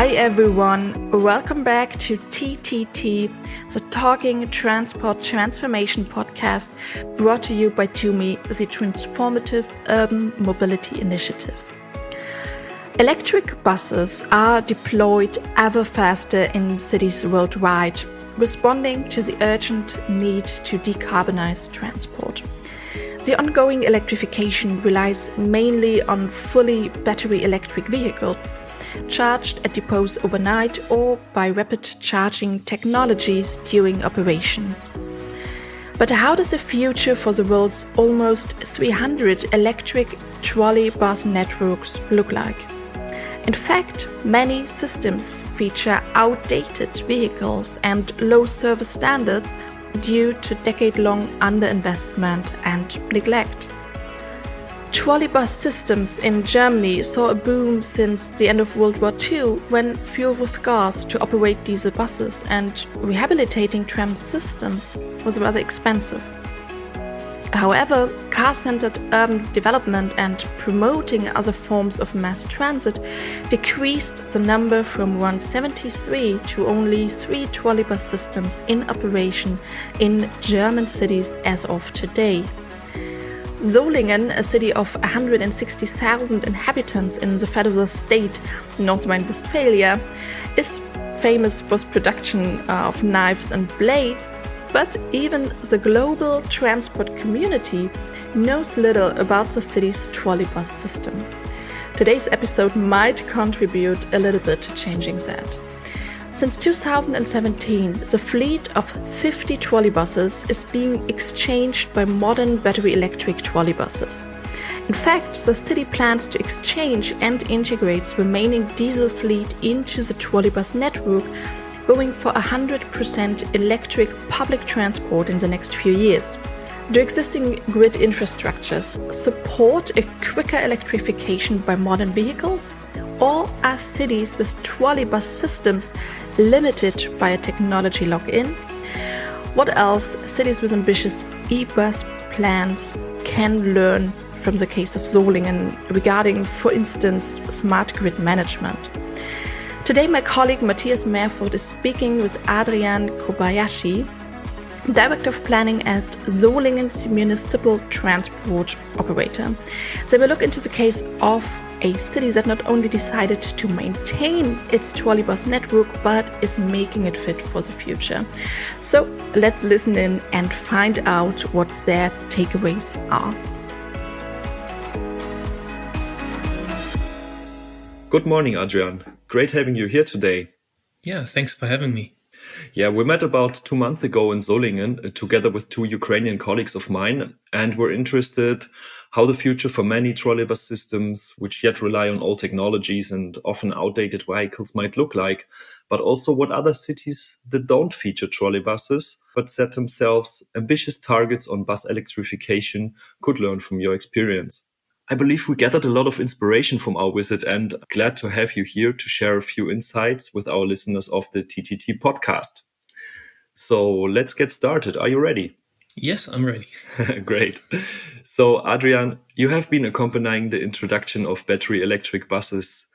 Hi everyone, welcome back to TTT, the Talking Transport Transformation podcast brought to you by TUMI, the Transformative Urban Mobility Initiative. Electric buses are deployed ever faster in cities worldwide, responding to the urgent need to decarbonize transport. The ongoing electrification relies mainly on fully battery electric vehicles, charged at depots overnight or by rapid charging technologies during operations. But how does the future for the world's almost 300 electric trolley bus networks look like? In fact, many systems feature outdated vehicles and low service standards due to decade-long underinvestment and neglect. Trolley bus systems in Germany saw a boom since the end of World War II when fuel was scarce to operate diesel buses and rehabilitating tram systems was rather expensive. However, car-centered urban development and promoting other forms of mass transit decreased the number from around 73 to only 3 trolley bus systems in operation in German cities as of today. Solingen, a city of 160,000 inhabitants in the federal state North Rhine-Westphalia, is famous for its production of knives and blades, but even the global transport community knows little about the city's trolley bus system. Today's episode might contribute a little bit to changing that. Since 2017, the fleet of 50 trolley buses is being exchanged by modern battery electric trolley buses. In fact, the city plans to exchange and integrate the remaining diesel fleet into the trolley bus network, going for 100% electric public transport in the next few years. Do existing grid infrastructures support a quicker electrification by modern vehicles? Or are cities with trolley bus systems limited by a technology lock-in? What else cities with ambitious e-bus plans can learn from the case of Solingen regarding, for instance, smart grid management? Today my colleague Matthias Meerfurt is speaking with Adrian Kobayashi, Director of Planning at Solingen's municipal transport operator. They will look into the case of a city that not only decided to maintain its trolley bus network, but is making it fit for the future. So let's listen in and find out what their takeaways are. Good morning, Adrian. Great having you here today. Yeah, thanks for having me. Yeah, we met about 2 months ago in Solingen together with 2 Ukrainian colleagues of mine, and we're interested how the future for many trolleybus systems, which yet rely on old technologies and often outdated vehicles, might look like, but also what other cities that don't feature trolleybuses but set themselves ambitious targets on bus electrification could learn from your experience. I believe we gathered a lot of inspiration from our visit and glad to have you here to share a few insights with our listeners of the TTT podcast. So let's get started. Are you ready? Yes, I'm ready. Great. So Adrian, you have been accompanying the introduction of battery electric buses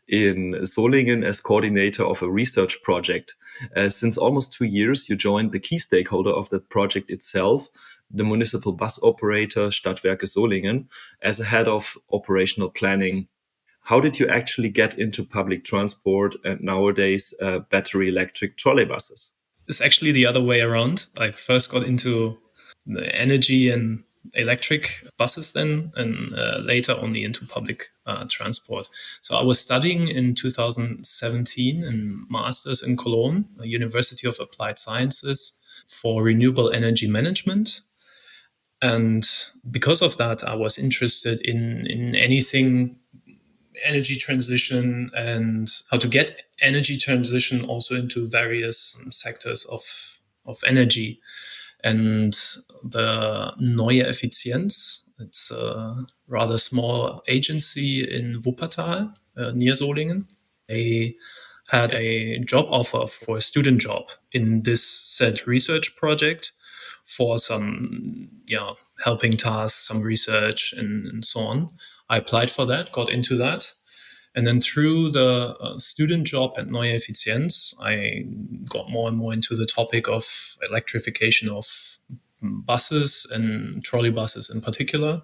in Solingen as coordinator of a research project. Since almost 2 years, you joined the key stakeholder of the project itself, the municipal bus operator Stadtwerke Solingen, as a head of operational planning. How did you actually get into public transport and nowadays battery electric trolleybuses? It's actually the other way around. I first got into the energy and electric buses then, and later only into public transport. So I was studying in 2017 in Masters in Cologne, University of Applied Sciences, for renewable energy management. And because of that, I was interested in anything energy transition and how to get energy transition also into various sectors of energy. And the Neue Effizienz, it's a rather small agency in Wuppertal, near Solingen. They had a job offer for a student job in this said research project for some helping tasks, some research and so on. I applied for that, got into that. And then through the student job at Neue Effizienz, I got more and more into the topic of electrification of buses and trolley buses in particular.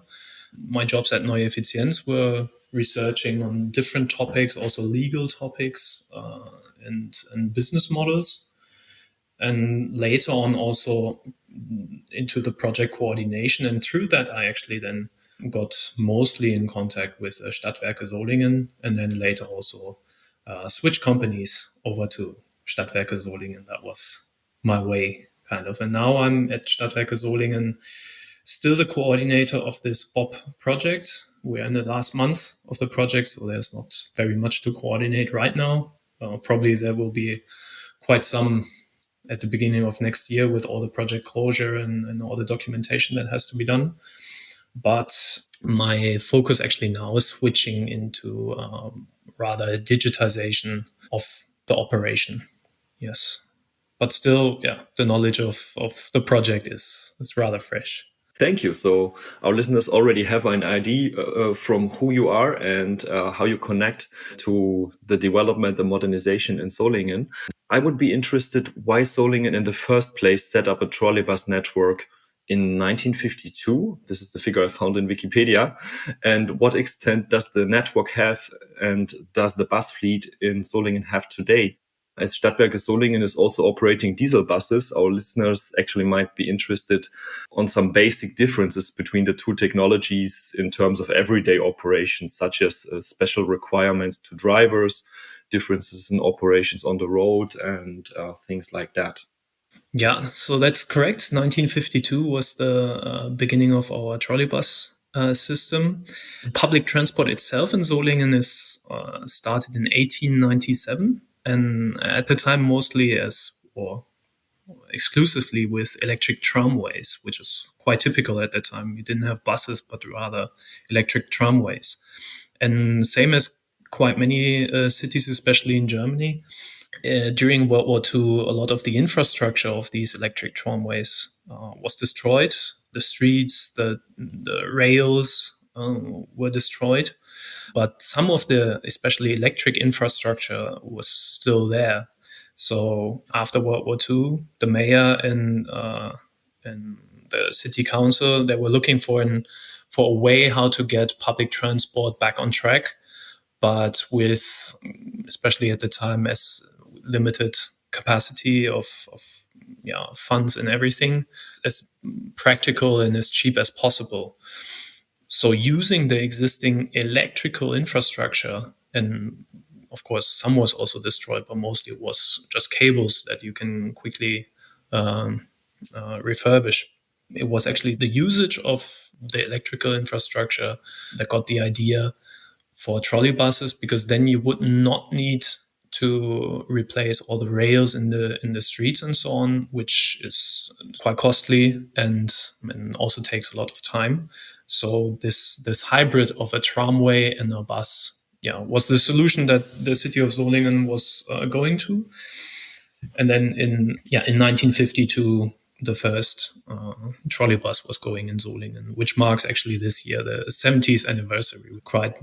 My jobs at Neue Effizienz were researching on different topics, also legal topics and business models. And later on also into the project coordination. And through that, I actually then got mostly in contact with Stadtwerke Solingen, and then later also switched companies over to Stadtwerke Solingen. That was my way, kind of. And now I'm at Stadtwerke Solingen, still the coordinator of this BOP project. We're in the last month of the project, so there's not very much to coordinate right now. Probably there will be quite some at the beginning of next year with all the project closure and all the documentation that has to be done. But my focus actually now is switching into rather digitization of the operation. Yes. But still, the knowledge of the project is rather fresh. Thank you. So our listeners already have an idea from who you are and how you connect to the development, the modernization in Solingen. I would be interested why Solingen in the first place set up a trolleybus network in 1952. This is the figure I found in Wikipedia. And what extent does the network have and does the bus fleet in Solingen have today? As Stadtwerke Solingen is also operating diesel buses, our listeners actually might be interested on some basic differences between the two technologies in terms of everyday operations, such as special requirements to drivers, differences in operations on the road, and things like that. Yeah, so that's correct. 1952 was the beginning of our trolleybus system. Public transport itself in Solingen is started in 1897. And at the time, mostly or exclusively with electric tramways, which is quite typical at that time. We didn't have buses, but rather electric tramways. And same as quite many cities, especially in Germany, during World War II, a lot of the infrastructure of these electric tramways was destroyed. The streets, the rails were destroyed. But some of the, especially electric infrastructure, was still there. So after World War II, the mayor and the city council, they were looking for a way how to get public transport back on track, but with, especially at the time, as limited capacity of funds and everything, as practical and as cheap as possible. So using the existing electrical infrastructure, and of course some was also destroyed, but mostly it was just cables that you can quickly refurbish. It was actually the usage of the electrical infrastructure that got the idea for trolley buses, because then you would not need to replace all the rails in the streets and so on, which is quite costly and also takes a lot of time. So this hybrid of a tramway and a bus, was the solution that the city of Solingen was going to. And then in 1952, the first trolley bus was going in Solingen, which marks actually this year the 70th anniversary. Quite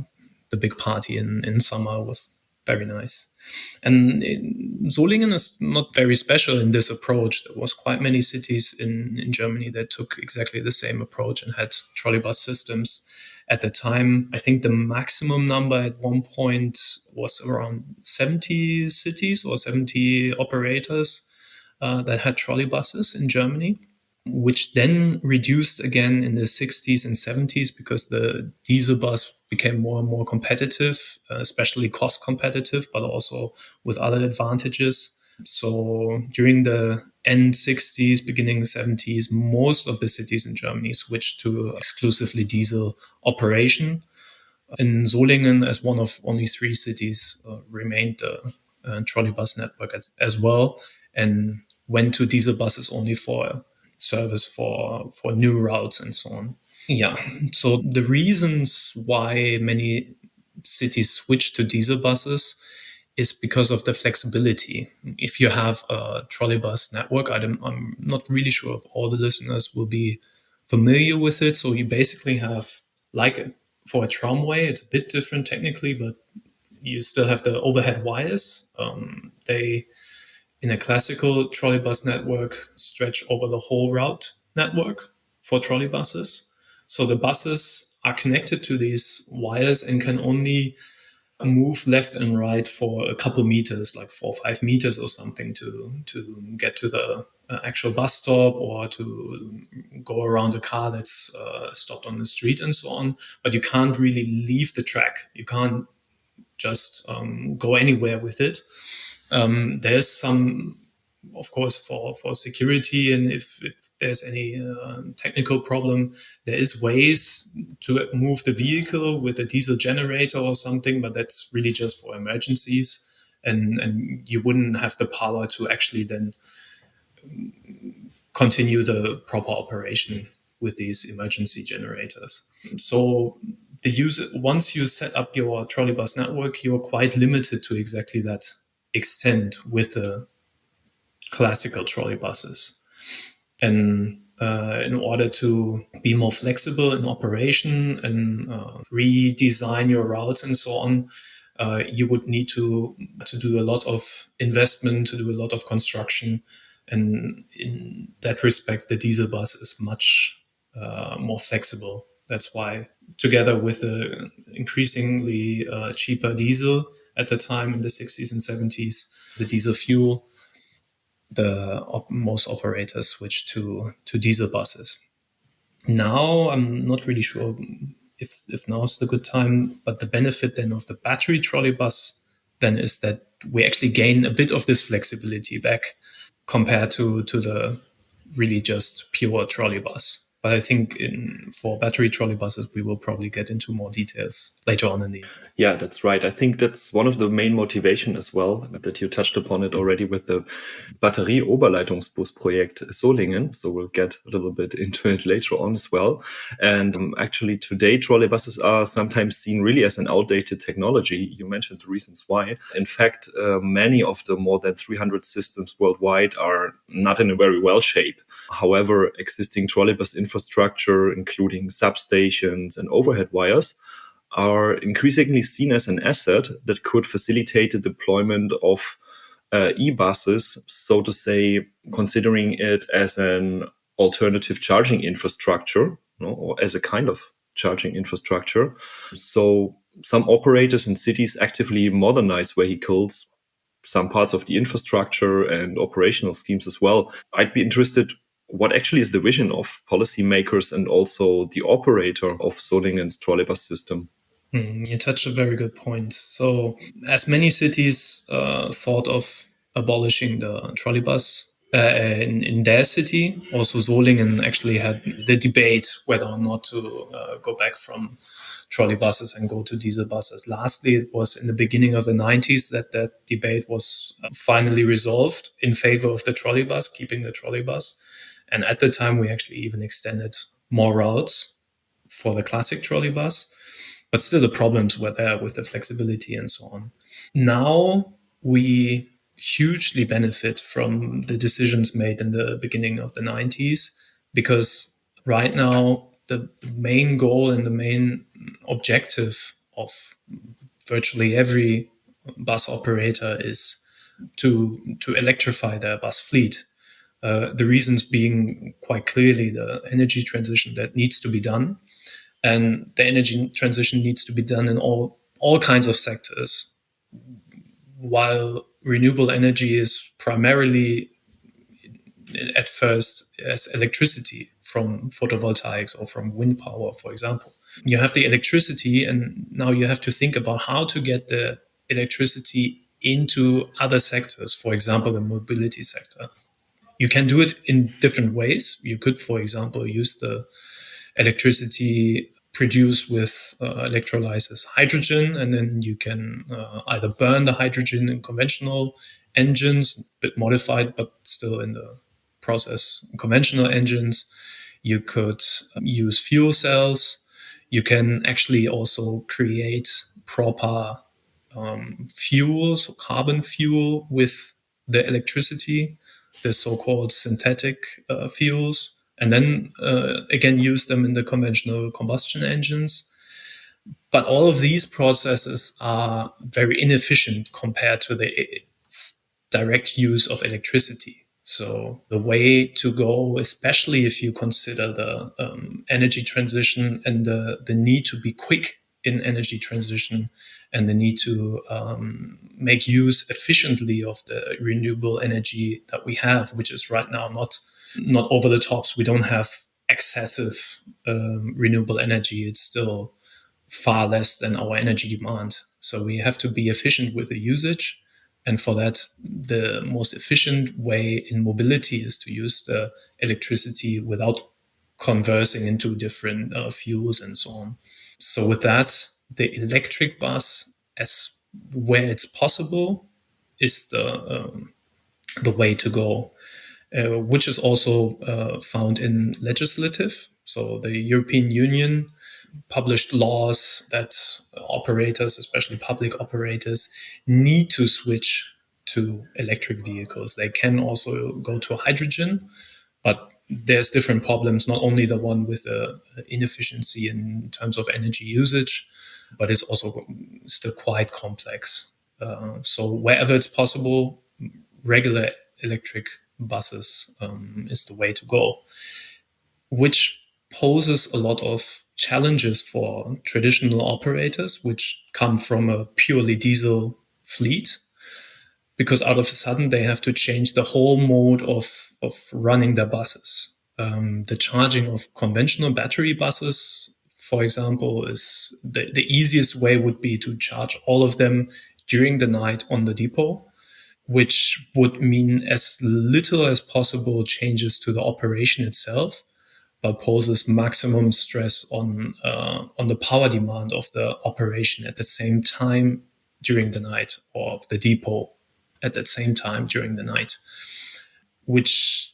the big party in summer was very nice. And Solingen is not very special in this approach. There was quite many cities in Germany that took exactly the same approach and had trolleybus systems. At the time, I think the maximum number at one point was around 70 cities or 70 operators that had trolleybuses in Germany, which then reduced again in the 60s and 70s because the diesel bus became more and more competitive, especially cost competitive, but also with other advantages. So during the end 60s, beginning 70s, most of the cities in Germany switched to exclusively diesel operation. In Solingen, as one of only 3 cities, remained the trolleybus network as well, and went to diesel buses only for service for new routes and so on. Yeah, so the reasons why many cities switch to diesel buses is because of the flexibility. If you have a trolleybus network, I'm not really sure if all the listeners will be familiar with it. So you basically have, like for a tramway, it's a bit different technically, but you still have the overhead wires. They, in a classical trolleybus network, stretch over the whole route network for trolleybuses. So the buses are connected to these wires and can only move left and right for a couple meters, like 4 or 5 meters or something, to get to the actual bus stop or to go around a car that's stopped on the street and so on. But you can't really leave the track. You can't just go anywhere with it. There's some, of course, for security, and if there's any technical problem, there is ways to move the vehicle with a diesel generator or something, but that's really just for emergencies, and you wouldn't have the power to actually then continue the proper operation with these emergency generators. So the user, once you set up your trolleybus network, you're quite limited to exactly that extent with the classical trolleybuses. And in order to be more flexible in operation and redesign your routes and so on, you would need to do a lot of investment, to do a lot of construction. And in that respect, the diesel bus is much more flexible. That's why, together with the increasingly cheaper diesel at the time in the 60s and 70s, the diesel fuel, most operators switched to diesel buses. Now, I'm not really sure if now is the good time, but the benefit then of the battery trolley bus then is that we actually gain a bit of this flexibility back compared to the really just pure trolley bus. But I think for battery trolley buses, we will probably get into more details later on in the. Yeah, that's right. I think that's one of the main motivation as well, that you touched upon it already with the Batterie-Oberleitungsbus project Solingen. So we'll get a little bit into it later on as well. And actually today, trolley buses are sometimes seen really as an outdated technology. You mentioned the reasons why. In fact, many of the more than 300 systems worldwide are not in a very well shape. However, existing trolleybus infrastructure, including substations and overhead wires, are increasingly seen as an asset that could facilitate the deployment of e-buses, so to say, considering it as an alternative charging infrastructure, or as a kind of charging infrastructure. So some operators in cities actively modernize vehicles, some parts of the infrastructure and operational schemes as well. I'd be interested, what actually is the vision of policymakers and also the operator of Solingen's trolleybus system? You touched a very good point. So, as many cities thought of abolishing the trolleybus in their city, also Solingen actually had the debate whether or not to go back from trolleybuses and go to diesel buses. Lastly, it was in the beginning of the 90s that debate was finally resolved in favor of the trolleybus, keeping the trolleybus. And at the time, we actually even extended more routes for the classic trolleybus. But still, the problems were there with the flexibility and so on. Now we hugely benefit from the decisions made in the beginning of the 90s, because right now the main goal and the main objective of virtually every bus operator is to electrify their bus fleet. The reasons being quite clearly the energy transition that needs to be done. And the energy transition needs to be done in all kinds of sectors. While renewable energy is primarily at first as electricity from photovoltaics or from wind power, for example. You have the electricity, and now you have to think about how to get the electricity into other sectors, for example, the mobility sector. You can do it in different ways. You could, for example, use the electricity produced with electrolysis hydrogen, and then you can either burn the hydrogen in conventional engines, a bit modified, but still in the process, conventional engines. You could use fuel cells. You can actually also create proper fuel, so carbon fuel with the electricity, the so-called synthetic fuels, and then again use them in the conventional combustion engines. But all of these processes are very inefficient compared to the direct use of electricity. So the way to go, especially if you consider the energy transition and the need to be quick in energy transition and the need to make use efficiently of the renewable energy that we have, which is right now not over the tops. We don't have excessive renewable energy. It's still far less than our energy demand. So we have to be efficient with the usage. And for that, the most efficient way in mobility is to use the electricity without conversing into different fuels and so on. So with that, the electric bus, as where it's possible, is the way to go, which is also found in legislative. So the European Union published laws that operators, especially public operators, need to switch to electric vehicles. They can also go to hydrogen, but there's different problems, not only the one with the inefficiency in terms of energy usage, but it's also still quite complex. So wherever it's possible, regular electric buses is the way to go, which poses a lot of challenges for traditional operators, which come from a purely diesel fleet, because out of a sudden they have to change the whole mode of running their buses. The charging of conventional battery buses, for example, is the easiest way would be to charge all of them during the night on the depot, which would mean as little as possible changes to the operation itself, but poses maximum stress on the power demand of the operation at the same time during the night, or of the depot at that same time during the night, which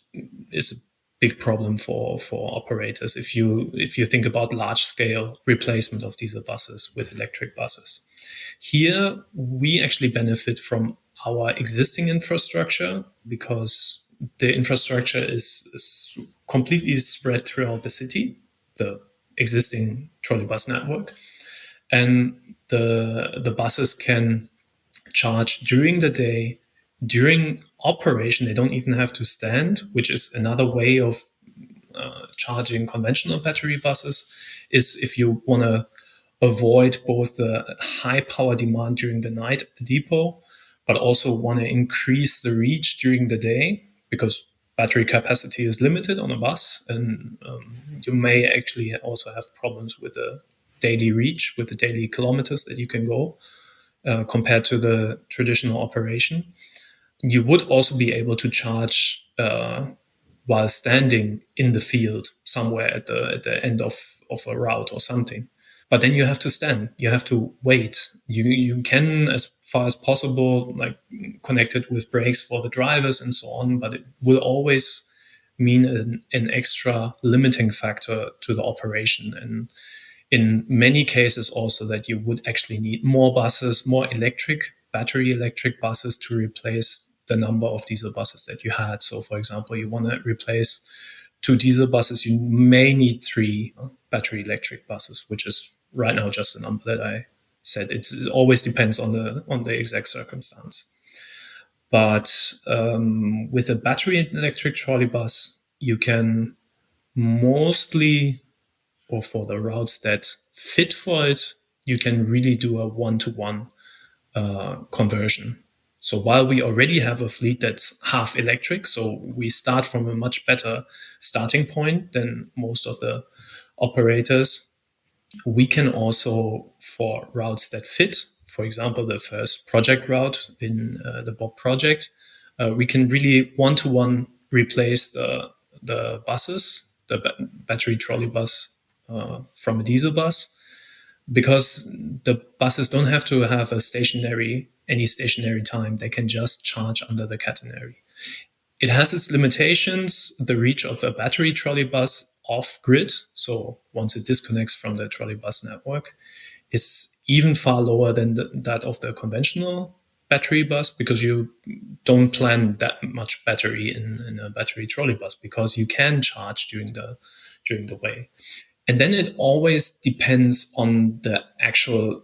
is a big problem for operators if you think about large scale replacement of diesel buses with electric buses. Here we actually benefit from our existing infrastructure, because the infrastructure is completely spread throughout the city, the existing trolley bus network, and the buses can charge during the day. During operation, they don't even have to stand, which is another way of charging conventional battery buses, is if you want to avoid both the high power demand during the night at the depot, but also want to increase the reach during the day, because battery capacity is limited on a bus, and you may actually also have problems with the daily reach, with the daily kilometers that you can go compared to the traditional operation. You would also be able to charge while standing in the field somewhere at the end of a route or something. But then you have to stand, you have to wait. You can, as far as possible, like connect it with brakes for the drivers and so on, but it will always mean an extra limiting factor to the operation. And in many cases also that you would actually need more buses, more battery electric buses to replace the number of diesel buses that you had. So for example, you want to replace 2 diesel buses, you may need 3 battery electric buses, which is right now just the number that I said. It always depends on the exact circumstance. But with a battery electric trolley bus, you can mostly, or for the routes that fit for it, you can really do a one-to-one conversion. So while we already have a fleet that's half electric, so we start from a much better starting point than most of the operators, we can also, for routes that fit, for example, the first project route in the Bob project, we can really one-to-one replace the buses, the battery trolley bus from a diesel bus, because the buses don't have to have any stationary time. They can just charge under the catenary. It has its limitations. The reach of a battery trolley bus off grid, so once it disconnects from the trolley bus network, is even far lower than that of the conventional battery bus, because you don't plan that much battery in a battery trolley bus, because you can charge during the way. And then it always depends on the actual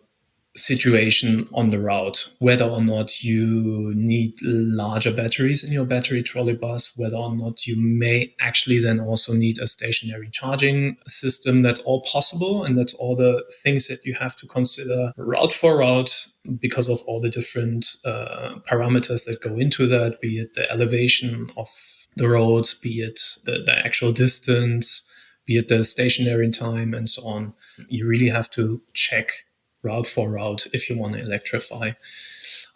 situation on the route, whether or not you need larger batteries in your battery trolley bus, whether or not you may actually then also need a stationary charging system. That's all possible. And that's all the things that you have to consider route for route because of all the different parameters that go into that, be it the elevation of the road, be it the actual distance, be it the stationary time and so on. You really have to check route for route if you want to electrify.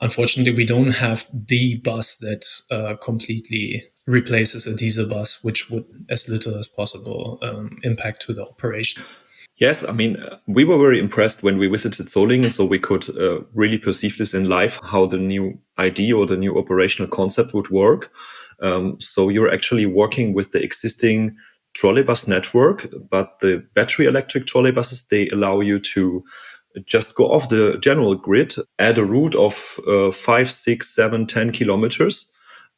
Unfortunately, we don't have the bus that completely replaces a diesel bus, which would, as little as possible, impact to the operation. Yes, I mean, we were very impressed when we visited Solingen, so we could really perceive this in life, how the new idea or the new operational concept would work. So you're actually working with the existing trolleybus network, but the battery electric trolleybuses, they allow you to just go off the general grid, add a route of 5, 6, 7, 10 kilometers,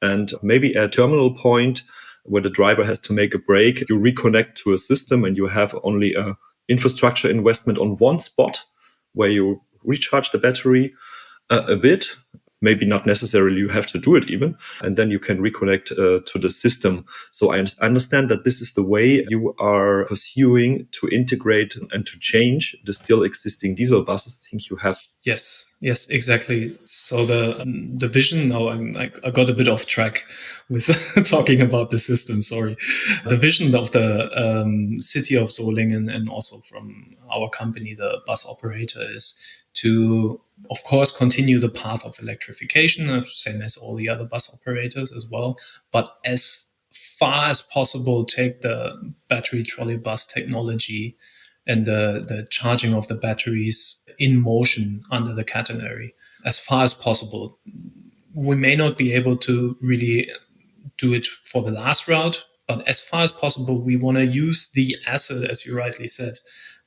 and maybe a terminal point where the driver has to make a break. You reconnect to a system and you have only a infrastructure investment on one spot where you recharge the battery a bit. Maybe not necessarily you have to do it even, and then you can reconnect to the system. So I understand that this is the way you are pursuing to integrate and to change the still existing diesel buses. I think you have. Yes, exactly. So the vision. Now I got a bit off track with talking about the system. Sorry. The vision of the city of Solingen and also from our company, the bus operator, is to, of course, continue the path of electrification, same as all the other bus operators as well, but as far as possible, take the battery trolley bus technology and the charging of the batteries in motion under the catenary as far as possible. We may not be able to really do it for the last route, but as far as possible, we want to use the asset, as you rightly said,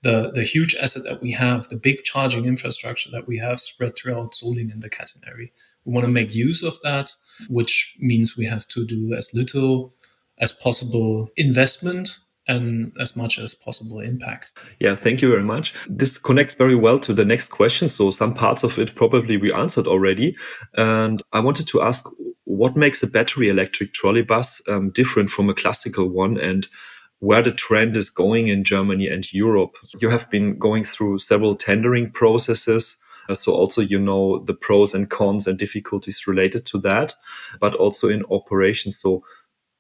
the huge asset that we have, the big charging infrastructure that we have spread throughout Solingen and the catenary. We want to make use of that, which means we have to do as little as possible investment and as much as possible impact. Yeah, thank you very much. This connects very well to the next question. So some parts of it probably we answered already. And I wanted to ask, what makes a battery electric trolley bus different from a classical one, and where the trend is going in Germany and Europe? You have been going through several tendering processes. So also, you know, the pros and cons and difficulties related to that, but also in operations. So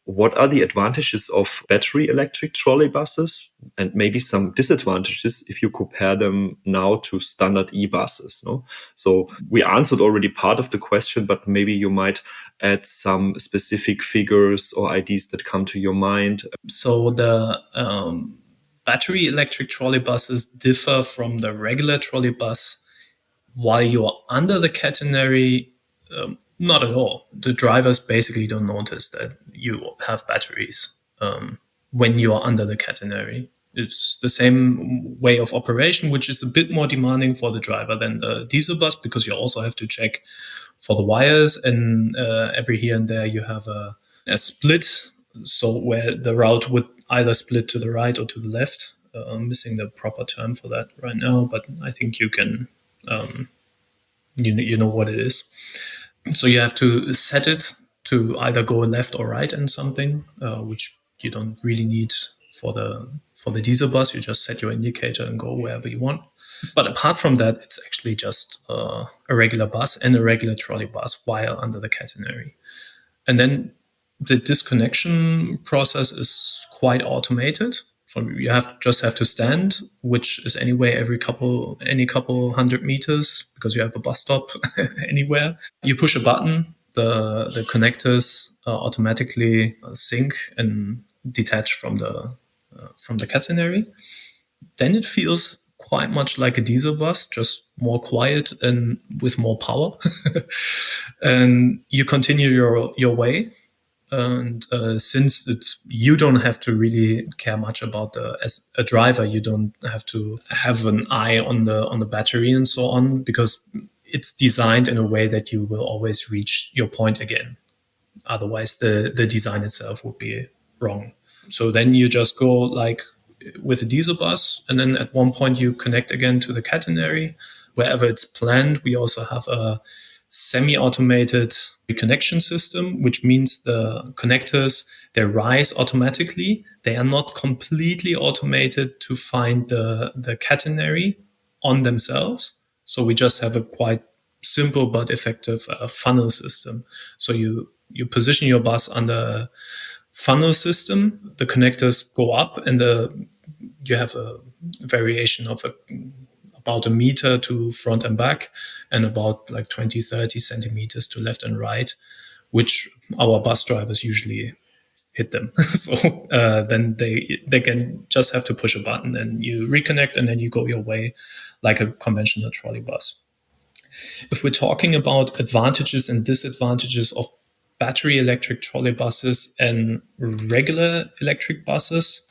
what are the advantages of battery electric trolley buses, and maybe some disadvantages if you compare them now to standard e-buses? No? So we answered already part of the question, but maybe you might add some specific figures or ideas that come to your mind. So the battery electric trolley buses differ from the regular trolley bus. While you're under the catenary, not at all. The drivers basically don't notice that you have batteries when you are under the catenary. It's the same way of operation, which is a bit more demanding for the driver than the diesel bus, because you also have to check for the wires, and every here and there you have a split, so where the route would either split to the right or to the left. Missing the proper term for that right now, but I think you can, you know what it is. So you have to set it to either go left or right in something, which you don't really need for the diesel bus. You just set your indicator and go wherever you want. But apart from that, it's actually just a regular bus and a regular trolley bus while under the catenary. And then the disconnection process is quite automated. So you just have to stand, which is anyway any couple 100 meters, because you have a bus stop anywhere. You push a button, the connectors automatically sync and detach from the catenary. Then it feels quite much like a diesel bus, just more quiet and with more power. And you continue your way. And since you don't have to really care much about as a driver, you don't have to have an eye on the battery and so on, because it's designed in a way that you will always reach your point again. Otherwise, the design itself would be wrong. So then you just go like with a diesel bus, and then at one point you connect again to the catenary. Wherever it's planned, we also have a semi-automated reconnection system, which means the connectors, they rise automatically. They are not completely automated to find the catenary on themselves. So we just have a quite simple but effective funnel system. So you position your bus under funnel system, the connectors go up, and you have a variation of about a meter to front and back, and about like 20-30 centimeters to left and right, which our bus drivers usually hit them. So then they can just have to push a button, and you reconnect, and then you go your way like a conventional trolley bus. If we're talking about advantages and disadvantages of battery electric trolley buses and regular electric buses,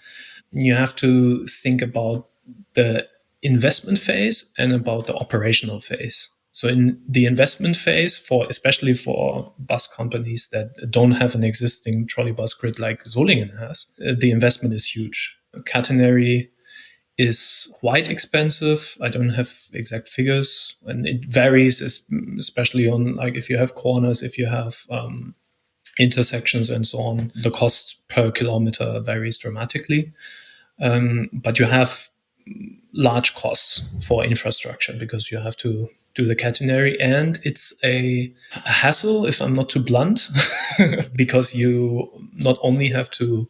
you have to think about the investment phase and about the operational phase. So in the investment phase, especially for bus companies that don't have an existing trolley bus grid like Solingen has, the investment is huge. Catenary is quite expensive. I don't have exact figures, and it varies, especially on like if you have corners, if you have intersections and so on. The cost per kilometer varies dramatically, but you have large costs for infrastructure because you have to do the catenary, and it's a hassle, if I'm not too blunt, because you not only have to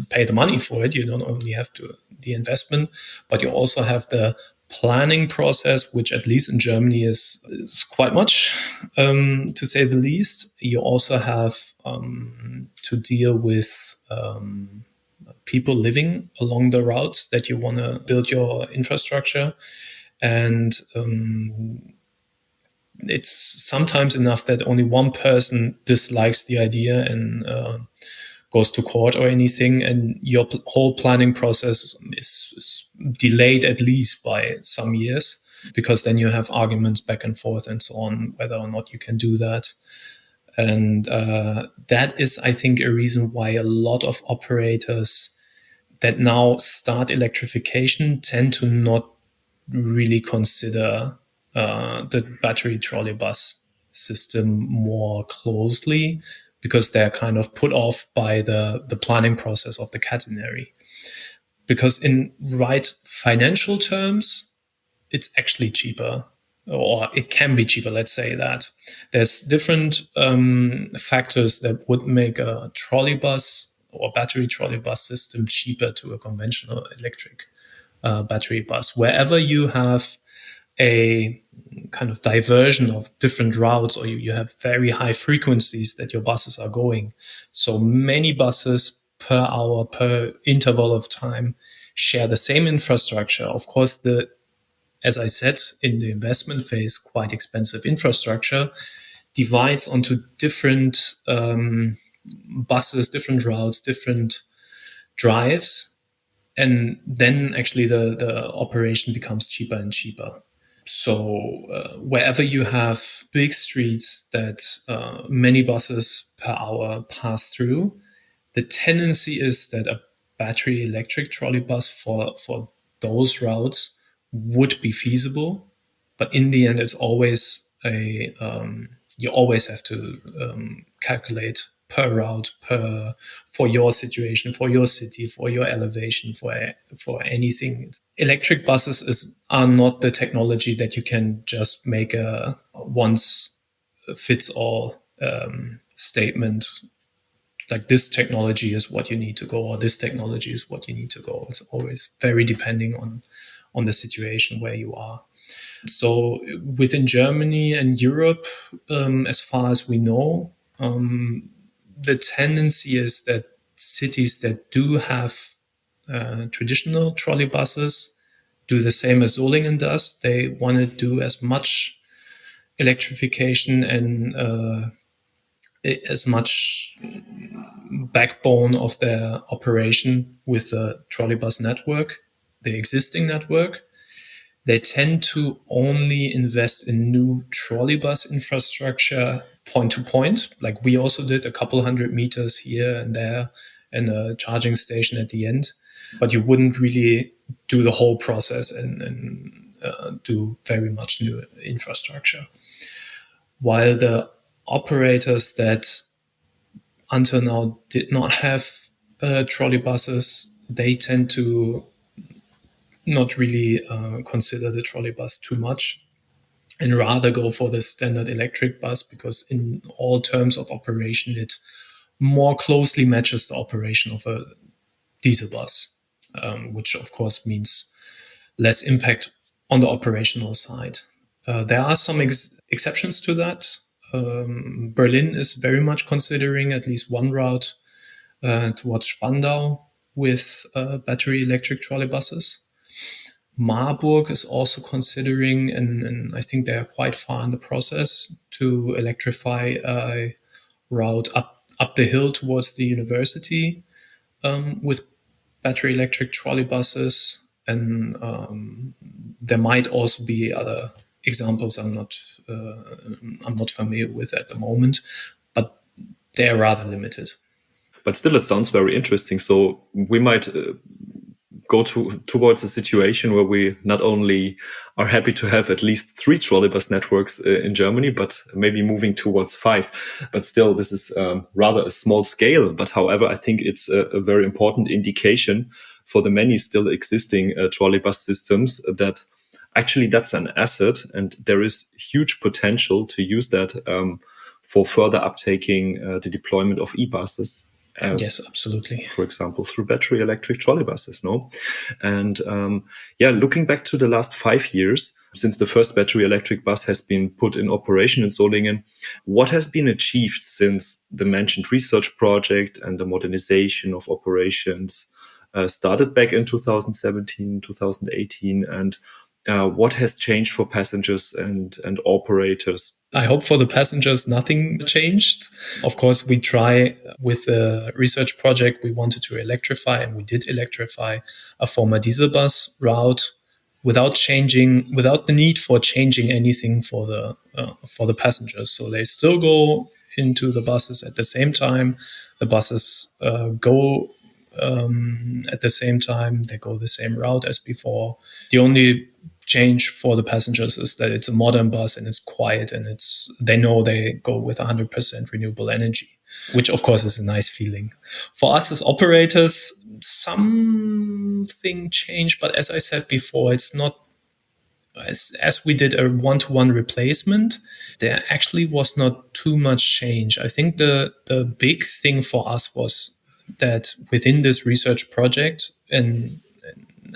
pay the money for it, you don't only have the investment, but you also have the planning process, which at least in Germany is quite much, to say the least. You also have to deal with people living along the routes that you want to build your infrastructure. And it's sometimes enough that only one person dislikes the idea and goes to court or anything, and your whole planning process is delayed at least by some years, because then you have arguments back and forth and so on, whether or not you can do that. And that is, I think, a reason why a lot of operators that now start electrification tend to not really consider the battery trolley bus system more closely, because they're kind of put off by the planning process of the catenary. Because in right financial terms, it's actually cheaper, or it can be cheaper, let's say that. There's different factors that would make a trolley bus or battery trolley bus system cheaper to a conventional electric battery bus. Wherever you have a kind of diversion of different routes, or you have very high frequencies that your buses are going, so many buses per hour, per interval of time, share the same infrastructure. Of course, as I said, in the investment phase, quite expensive infrastructure divides onto different buses, different routes, different drives, and then actually the operation becomes cheaper and cheaper. So wherever you have big streets that many buses per hour pass through, the tendency is that a battery electric trolley bus for those routes would be feasible. But in the end, it's always you always have to calculate per route, for your situation, for your city, for your elevation, for anything. Electric buses are not the technology that you can just make a once-fits-all statement, like this technology is what you need to go, or this technology is what you need to go. It's always very depending on the situation where you are. So within Germany and Europe, as far as we know, the tendency is that cities that do have traditional trolley buses do the same as Solingen does. They want to do as much electrification and as much backbone of their operation with the trolley bus network, the existing network. They tend to only invest in new trolley bus infrastructure point to point, like we also did, a couple 100 meters here and there, and a charging station at the end. but you wouldn't really do the whole process and do very much new infrastructure. While the operators that until now did not have trolley buses, they tend to not really consider the trolley bus too much and rather go for the standard electric bus, because in all terms of operation, it more closely matches the operation of a diesel bus, which of course means less impact on the operational side. There are some exceptions to that. Berlin is very much considering at least one route towards Spandau with battery electric trolleybuses. Marburg is also considering, and I think they are quite far in the process, to electrify a route up the hill towards the university with battery electric trolleybuses. And there might also be other examples I'm not familiar with at the moment, but they're rather limited. But still, it sounds very interesting. So we might go towards a situation where we not only are happy to have at least 3 trolleybus networks in Germany, but maybe moving towards 5. But still, this is rather a small scale. But however, I think it's a very important indication for the many still existing trolleybus systems that actually that's an asset, and there is huge potential to use that for further uptaking the deployment of e-buses. Yes, absolutely. For example, through battery electric trolleybuses, no? And looking back to the last 5 years, since the first battery electric bus has been put in operation in Solingen, what has been achieved since the mentioned research project and the modernization of operations started back in 2017, 2018, and what has changed for passengers and operators? I hope for the passengers, nothing changed. Of course, we try with the research project, we wanted to electrify, and we did electrify a former diesel bus route without the need for changing anything for the passengers. So they still go into the buses at the same time. The buses go at the same time. They go the same route as before. The only change for the passengers is that it's a modern bus and it's quiet, and they know they go with 100% renewable energy, which of course is a nice feeling. For us as operators, something changed, but as I said before, it's not as we did a one-to-one replacement, there actually was not too much change. I think the big thing for us was that within this research project and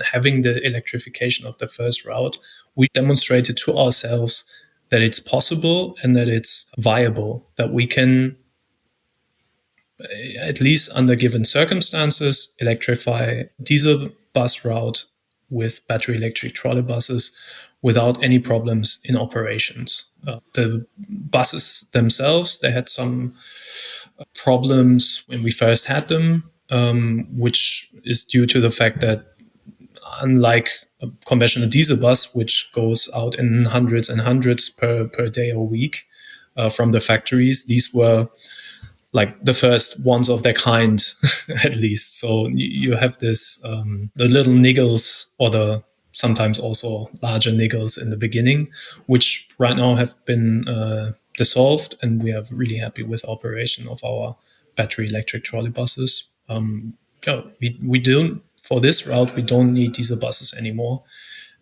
having the electrification of the first route, we demonstrated to ourselves that it's possible and that it's viable, that we can, at least under given circumstances, electrify diesel bus route with battery electric trolleybuses without any problems in operations. The buses themselves, they had some problems when we first had them, which is due to the fact that unlike a conventional diesel bus, which goes out in hundreds and hundreds per day or week from the factories, these were like the first ones of their kind, at least. So you have this, the little niggles, or the sometimes also larger niggles in the beginning, which right now have been dissolved, and we are really happy with operation of our battery electric trolleybuses. We don't, for this route, we don't need diesel buses anymore.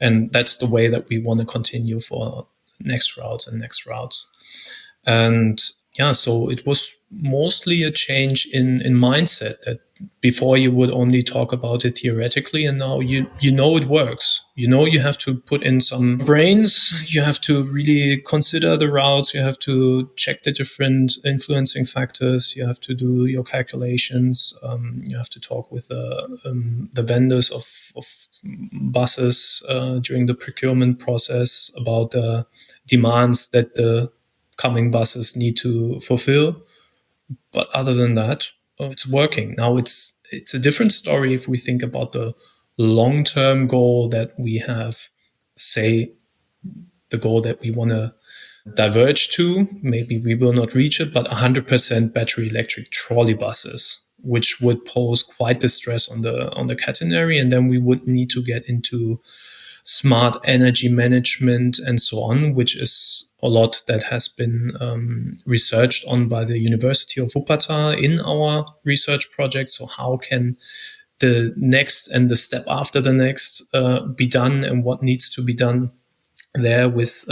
And that's the way that we want to continue for next routes. And yeah, so it was mostly a change in mindset, that before you would only talk about it theoretically, and now you know it works. You know you have to put in some brains, you have to really consider the routes, you have to check the different influencing factors, you have to do your calculations, you have to talk with the vendors of buses during the procurement process about the demands that the coming buses need to fulfill. But other than that, it's working. Now it's a different story if we think about the long-term goal that we have, say the goal that we want to diverge to. Maybe we will not reach it, but 100% battery electric trolley buses. which would pose quite the stress on the catenary. And then we would need to get into smart energy management and so on, which is a lot that has been researched on by the University of Wuppertal in our research project. So how can the next and the step after the next be done, and what needs to be done there with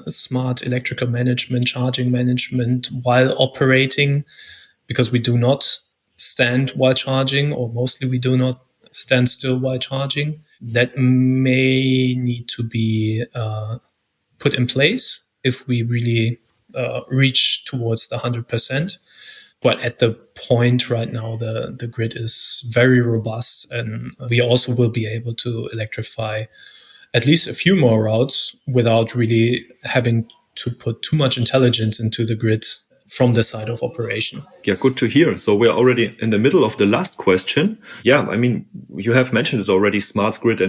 smart electrical management, charging management while operating, because we do not stand while charging, or mostly we do not stand still while charging. That may need to be put in place if we really reach towards the 100%. But at the point right now, the grid is very robust, and we also will be able to electrify at least a few more routes without really having to put too much intelligence into the grid from the side of operation. Yeah, good to hear. So we're already in the middle of the last question. Yeah, I mean, you have mentioned it already, smart grids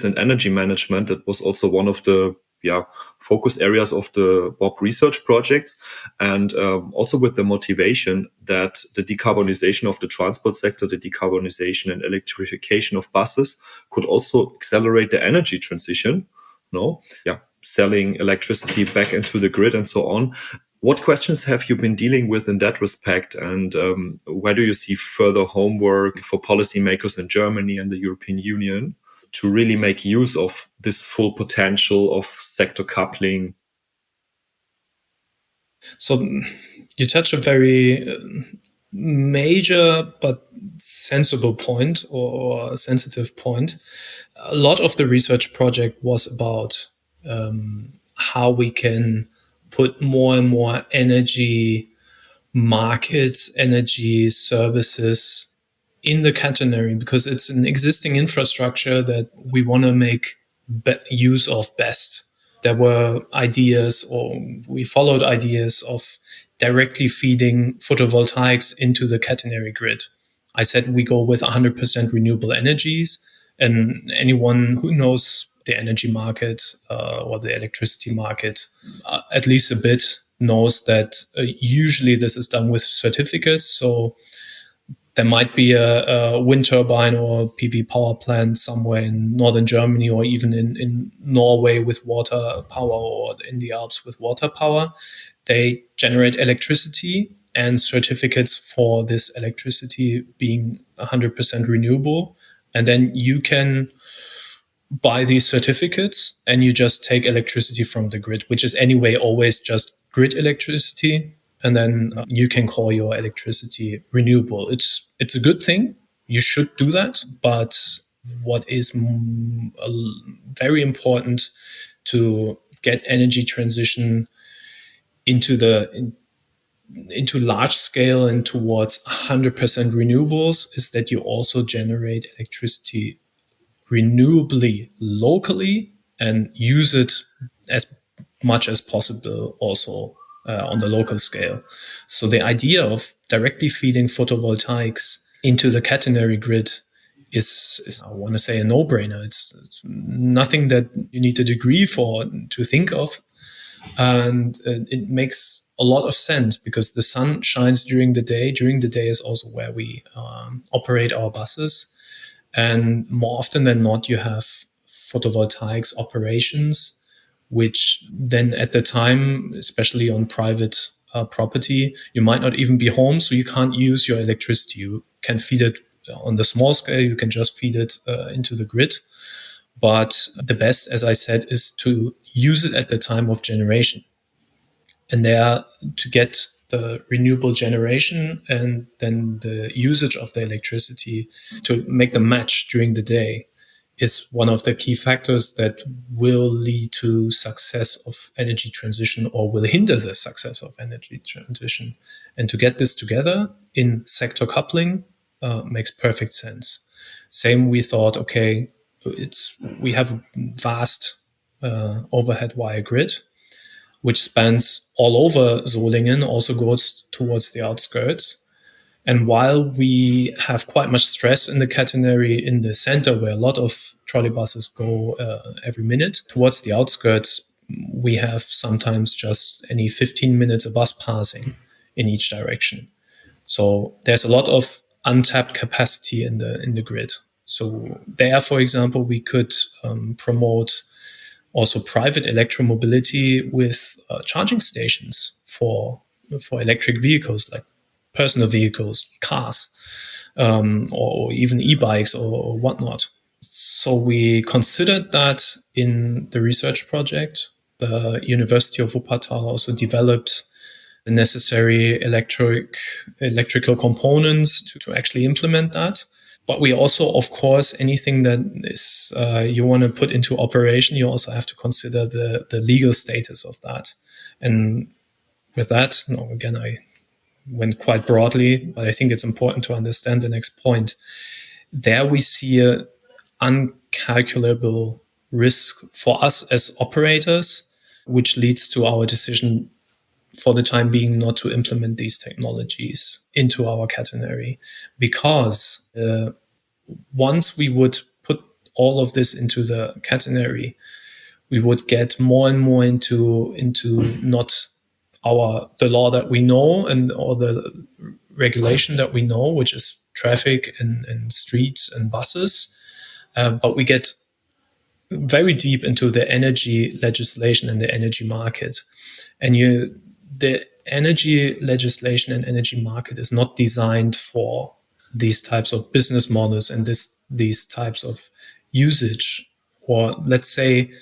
and energy management. That was also one of the focus areas of the Bob research project. And also with the motivation that the decarbonization of the transport sector, the decarbonization and electrification of buses could also accelerate the energy transition. Selling electricity back into the grid and so on. What questions have you been dealing with in that respect? And where do you see further homework for policymakers in Germany and the European Union to really make use of this full potential of sector coupling? So you touch a very major but sensible point, or sensitive point. A lot of the research project was about how we can put more and more energy markets, energy services in the catenary, because it's an existing infrastructure that we want to make use of best. There were ideas, or we followed ideas of directly feeding photovoltaics into the catenary grid. I said we go with 100% renewable energies, and anyone who knows the energy market or the electricity market at least a bit knows that usually this is done with certificates. So there might be a wind turbine or a PV power plant somewhere in northern Germany, or even in Norway with water power, or in the Alps with water power. They generate electricity and certificates for this electricity being 100% renewable. And then you can buy these certificates and you just take electricity from the grid, which is anyway always just grid electricity. And then you can call your electricity renewable. It's a good thing. You should do that. But what is very important to get energy transition into large scale and towards 100% renewables is that you also generate electricity renewably locally and use it as much as possible also on the local scale. So the idea of directly feeding photovoltaics into the catenary grid is I want to say, a no-brainer. It's nothing that you need a degree to think of. And it makes a lot of sense because the sun shines during the day. During the day is also where we operate our buses. And more often than not, you have photovoltaics operations, which then at the time, especially on private property, you might not even be home, so you can't use your electricity. You can feed it on the small scale, you can just feed it into the grid. But the best, as I said, is to use it at the time of generation. And there, to get the renewable generation and then the usage of the electricity to make the match during the day is one of the key factors that will lead to success of energy transition or will hinder the success of energy transition. And to get this together in sector coupling makes perfect sense. Same, we thought, okay, we have a vast overhead wire grid, which spans all over Solingen, also goes towards the outskirts. And while we have quite much stress in the catenary in the center, where a lot of trolley buses go every minute, towards the outskirts, we have sometimes just any 15 minutes a bus passing in each direction. So there's a lot of untapped capacity in the grid. So there, for example, we could promote also private electromobility with charging stations for electric vehicles, like personal vehicles, cars, or even e-bikes or whatnot. So we considered that in the research project. The University of Wuppertal also developed the necessary electrical components to actually implement that. But we also, of course, anything that is you want to put into operation, you also have to consider the legal status of that. And with that, again, I went quite broadly, but I think it's important to understand the next point. There we see an uncalculable risk for us as operators, which leads to our decision for the time being not to implement these technologies into our catenary, because once we would put all of this into the catenary, we would get more and more into not the law that we know or the regulation that we know, which is traffic and streets and buses, but we get very deep into the energy legislation and the energy market. And the energy legislation and energy market is not designed for these types of business models and these types of usage. Or let's say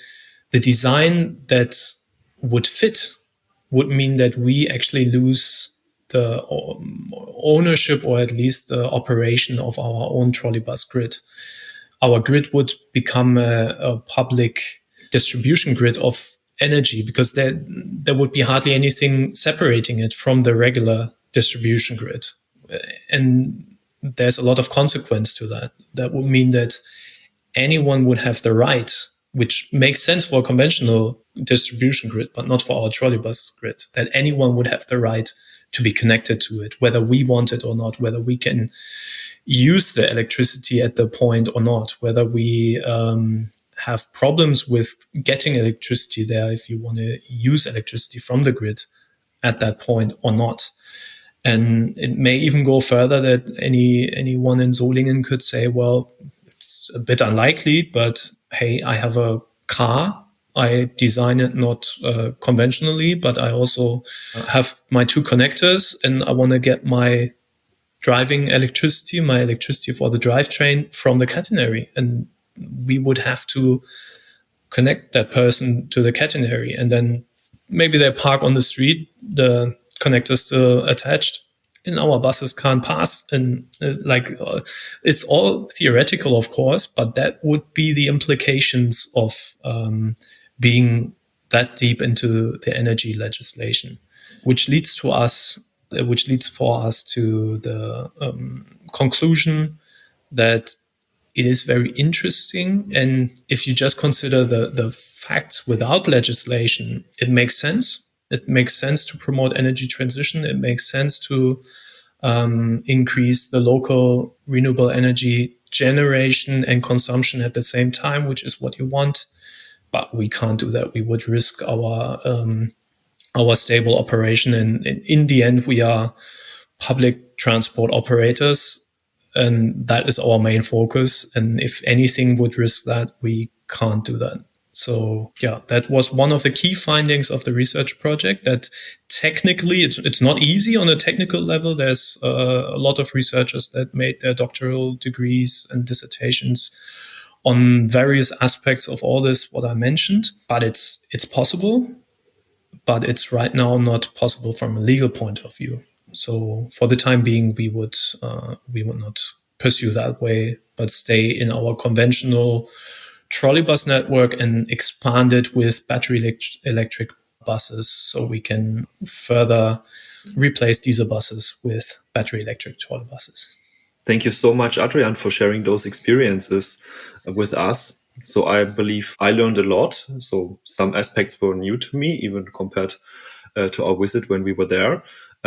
the design that would fit would mean that we actually lose the ownership, or at least the operation of our own trolleybus grid. Our grid would become a public distribution grid of energy, because there would be hardly anything separating it from the regular distribution grid. And there's a lot of consequence to that. That would mean that anyone would have the right, which makes sense for a conventional distribution grid, but not for our trolleybus grid, that anyone would have the right to be connected to it, whether we want it or not, whether we can use the electricity at the point or not, whether we have problems with getting electricity there if you want to use electricity from the grid at that point or not. And it may even go further that anyone in Solingen could say, well, it's a bit unlikely, but hey, I have a car. I design it not conventionally, but I also have my two connectors, and I want to get my driving electricity, my electricity for the drivetrain from the catenary. And we would have to connect that person to the catenary, and then maybe they park on the street, the connector's still attached, and our buses can't pass. And it's all theoretical, of course, but that would be the implications of being that deep into the energy legislation, which leads for us to the conclusion that it is very interesting. And if you just consider the facts without legislation, it makes sense. It makes sense to promote energy transition. It makes sense to increase the local renewable energy generation and consumption at the same time, which is what you want. But we can't do that. We would risk our stable operation. And in the end, we are public transport operators, and that is our main focus. And if anything would risk that, we can't do that. So yeah, that was one of the key findings of the research project, that technically it's not easy on a technical level. There's a lot of researchers that made their doctoral degrees and dissertations on various aspects of all this, what I mentioned, but it's possible, but it's right now not possible from a legal point of view. So for the time being, we would not pursue that way, but stay in our conventional trolleybus network and expand it with battery electric buses, so we can further replace diesel buses with battery electric trolleybuses. Thank you so much, Adrian, for sharing those experiences with us. So I believe I learned a lot. So some aspects were new to me, even compared to our visit when we were there.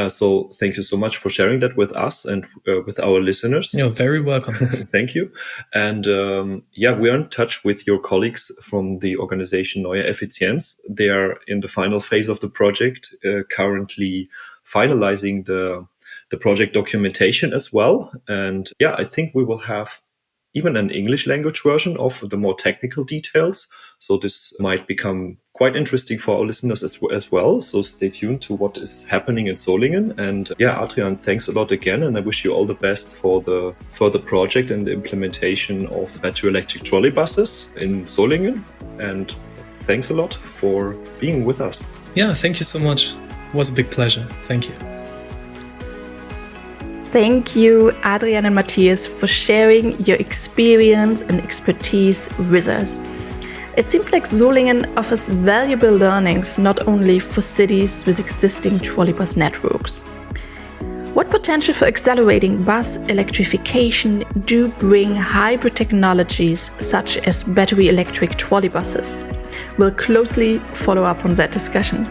So thank you so much for sharing that with us and with our listeners. You're very welcome. Thank you. And we are in touch with your colleagues from the organization Neue Effizienz. They are in the final phase of the project, currently finalizing the the project documentation as well. And yeah, I think we will have even an English language version of the more technical details. So this might become quite interesting for our listeners as well. So stay tuned to what is happening in Solingen. And yeah, Adrian, thanks a lot again. And I wish you all the best for the further project and the implementation of battery electric trolley buses in Solingen. And thanks a lot for being with us. Yeah, thank you so much. It was a big pleasure. Thank you. Thank you, Adrian and Matthias, for sharing your experience and expertise with us. It seems like Solingen offers valuable learnings not only for cities with existing trolleybus networks. What potential for accelerating bus electrification do bring hybrid technologies such as battery electric trolleybuses? We'll closely follow up on that discussion.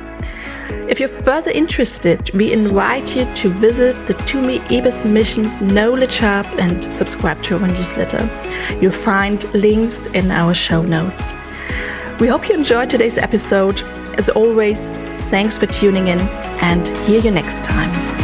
If you're further interested, we invite you to visit the TUMI eBus Missions Knowledge Hub and subscribe to our newsletter. You'll find links in our show notes. We hope you enjoyed today's episode. As always, thanks for tuning in and hear you next time.